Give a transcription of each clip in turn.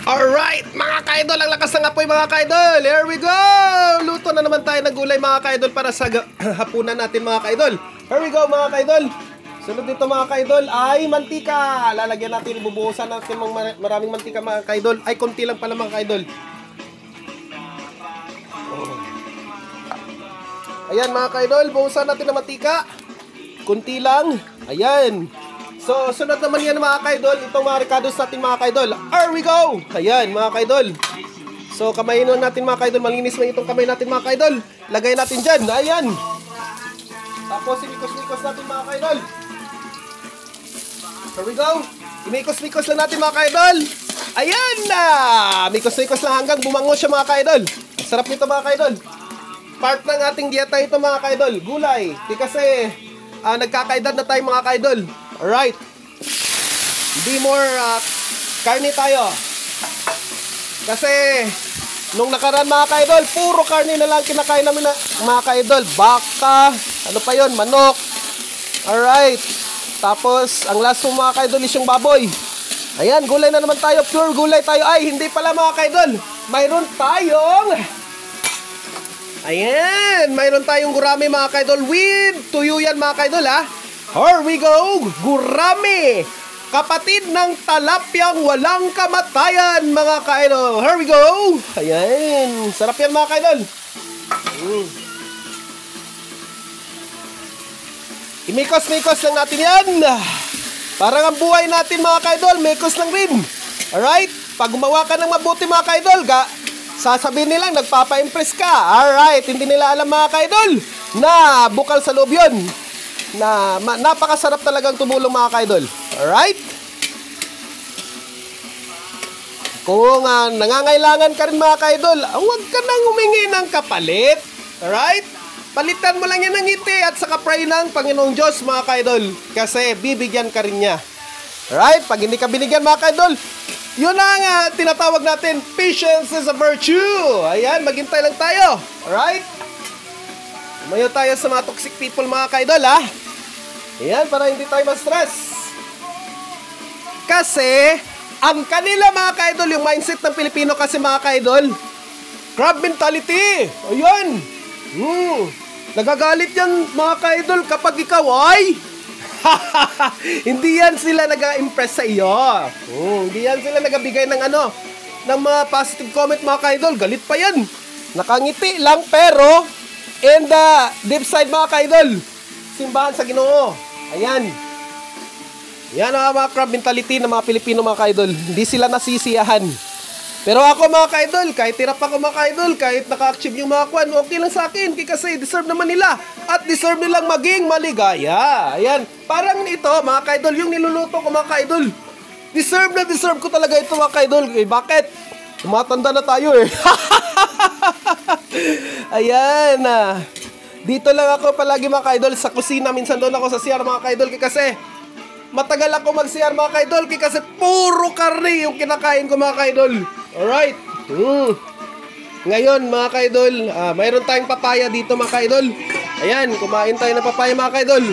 Alright, mga kaidol, ang lakas ng apoy mga kaidol. Here we go! Luto na naman tayo ng gulay mga kaidol para sa hapunan natin mga kaidol. Here we go mga kaidol. Sunod dito mga kaidol ay mantika. Lalagyan natin, bubuhusan natin maraming mantika mga kaidol. Ay, konti lang pala mga kaidol. Ayan mga kaidol, buhusan natin ng mantika. Kunti lang. Ayan. So, sunod naman yan mga kaidol, itong mga ricados natin mga kaidol. Here we go! Ayan mga kaidol. So, kamayin natin mga kaidol, malinis lang itong kamay natin mga kaidol. Lagay natin dyan, ayan. Tapos, imikos-mikos natin mga kaidol. Here we go. Imikos-mikos lang natin mga kaidol. Ayan na! Mikos-mikos lang hanggang bumango siya mga kaidol. Sarap nito mga kaidol. Part ng ating dieta ito mga kaidol, gulay. Di kasi, nagkakaedad na tayo mga kaidol. Alright. Hindi more karne tayo. Kasi nung nakaraan mga kaidol, puro karne na lang kinakain namin na, mga kaidol. Baka, ano pa yon, manok. Alright. Tapos ang last mo mga kaidol is yung baboy. Ayan, gulay na naman tayo. Pure gulay tayo. Ay, hindi pala mga kaidol. Mayroon tayong gurami mga kaidol. With tuyo yan mga kaidol ha. Here we go! Gurami! Kapatid ng talapyang walang kamatayan, mga kaidol. Here we go! Ayan. Sarap yan, mga kaidol. Imikos-mikos lang natin yan. Parang ang buhay natin, mga kaidol, mikos lang rin. Alright? Pag gumawa ka ng mabuti, mga kaidol, sasabihin nilang nagpapa-impress ka. Alright? Hindi nila alam, mga kaidol, na bukal sa loob yun. Na napakasarap talagang tumulong mga kaidol. Alright? Kung nangangailangan ka rin mga kaidol, huwag ka nang humingi ng kapalit. Alright? Palitan mo lang yan ng ngiti at saka pray ng Panginoong Diyos mga kaidol. Kasi bibigyan ka rin niya. Alright? Pag hindi ka binigyan mga kaidol, yun ang tinatawag natin, patience is a virtue. Ayan, maghintay lang tayo. Alright? Umayo tayo sa mga toxic people mga kaidol ha. Ayan, para hindi tayo ma-stress. Kasi, ang kanila mga kaidol, yung mindset ng Pilipino kasi mga kaidol, crab mentality. Ayan. Nagagalit yan mga kaidol kapag ikaw ay hindi yan sila nag-impress sa iyo. Hindi yan sila nagabigay ng ng mga positive comment mga kaidol. Galit pa yan. Nakangiti lang pero in the deep side mga kaidol, simbahan sa Ginoo. Ayan. Yan ang mga crab mentality ng mga Pilipino mga kaidol. Hindi sila nasisiyahan. Pero ako mga kaidol, kahit tirap ako mga kaidol, kahit naka-achieve yung mga kwan, okay lang sa akin. Kasi deserve naman nila. At deserve nilang maging maligaya. Ayan. Parang ito mga kaidol, yung niluluto ko mga kaidol. Deserve na deserve ko talaga ito mga kaidol. Eh, bakit? Tumatanda na tayo eh. Ayan. Dito lang ako palagi mga kaidol sa kusina. Minsan doon ako sa CR mga kaidol. Kasi matagal ako mag-CR mga kaidol. Kasi puro karne yung kinakain ko mga kaidol. Alright. Ngayon mga kaidol, mayroon tayong papaya dito mga kaidol. Ayan, kumain tayo ng papaya mga kaidol.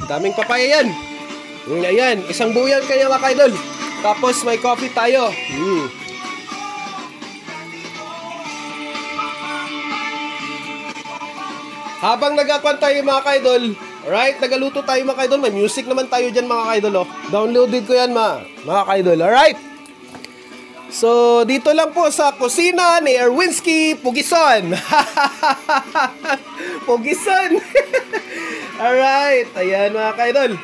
Daming papaya yan. Ayan, isang buyan kaya mga kaidol. Tapos may coffee tayo. Habang nagkakwan tayo mga kaidol, alright, nagaluto tayo mga kaidol, may music naman tayo dyan mga kaidol, oh. Downloaded ko yan mga kaidol, alright. So, dito lang po sa kusina ni Erwinski Pugison. Pugison. Alright, ayan mga kaidol.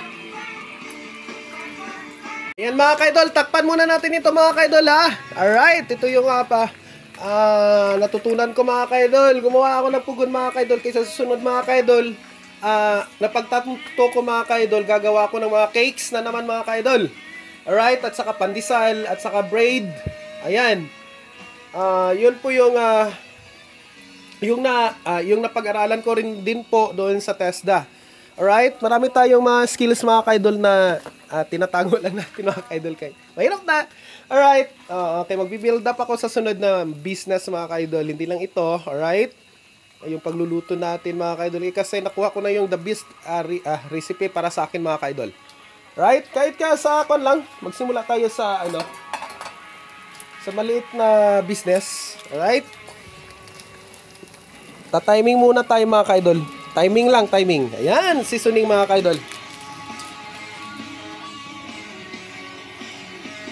Ayan mga kaidol, takpan muna natin ito mga kaidol ha. Alright, ito yung natutunan ko mga kaidol. Gumawa ako ng pugon mga kaidol. Kaysa susunod mga kaidol, napagtatuto ko mga kaidol, gagawa ko ng mga cakes na naman mga kaidol. Alright, at saka pandesal, at saka braid. Ayan. Yun po yung napag-aralan ko rin din po doon sa TESDA. Alright, marami tayong mga skills mga kaidol na tinatago lang natin mga kaidol. Mahirap na. Alright, okay, magbibuild up ako sa sunod na business mga kaidol. Hindi lang ito, alright? Yung pagluluto natin mga kaidol. Kasi nakuha ko na yung the best recipe para sa akin mga kaidol. Right? Kahit ka sa akon lang, magsimula tayo sa sa maliit na business. Alright? Ta-timing muna tayo mga ka-idol. Timing lang, timing. Ayan, seasoning mga ka-idol.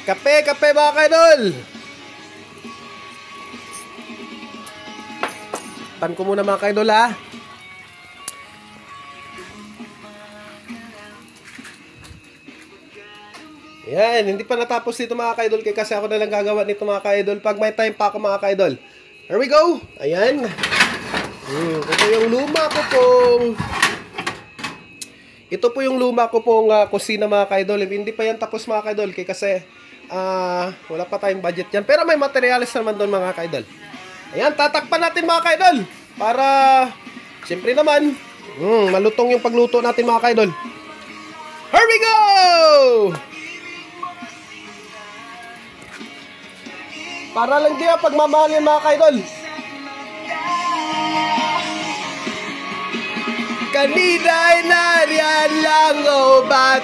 Kape, kape mga ka-idol. Pan ko muna mga ka-idol ha. Yan, hindi pa natapos dito mga ka-idol kasi ako na lang gagawa nito mga ka-idol pag may time pa ako mga ka-idol. Here we go. Ayan. Ito yung luma ko pong kusina mga ka-idol. Hindi pa yan tapos mga ka-idol kasi wala pa tayong budget yan. Pero may materials naman doon mga ka-idol. Ayan, tatakpan natin mga ka-idol para siyempre naman malutong yung pagluto natin mga ka-idol. Here we go! Para lang diyan pagmamahal yan mga ka-idol. Kanina ay nariyan lang ba't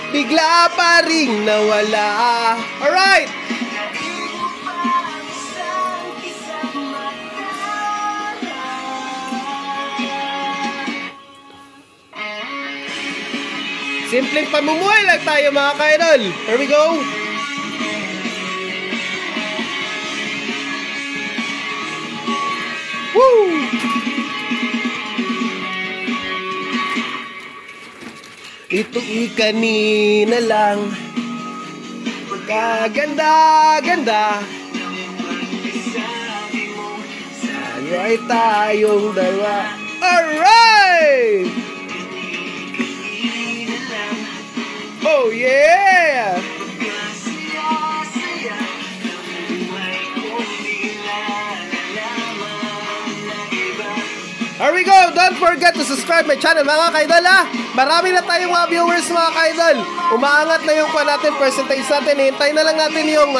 bigla pa ring nawala. Alright! Simpleng pamumuhay lang tayo mga ka-idol. Here we go! Woo! Ito'y kanina lang, kaganda-ganda. Sa'yo ay tayong dalawa. Alright! Oh yeah! Here we go! Don't forget to subscribe my channel mga ka-idol ha! Marami na tayong mga viewers mga ka-idol. Umaangat na yung natin, percentage natin. Hintay na lang natin yung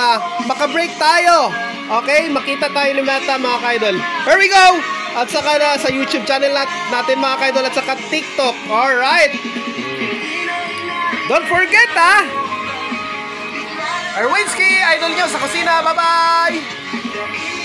maka-break tayo. Okay? Makita tayo ni Meta mga ka-idol. Here we go! At saka na sa YouTube channel natin mga ka-idol at saka TikTok. Alright! Don't forget ha! Erwinski, idol nyo sa kusina. Bye-bye!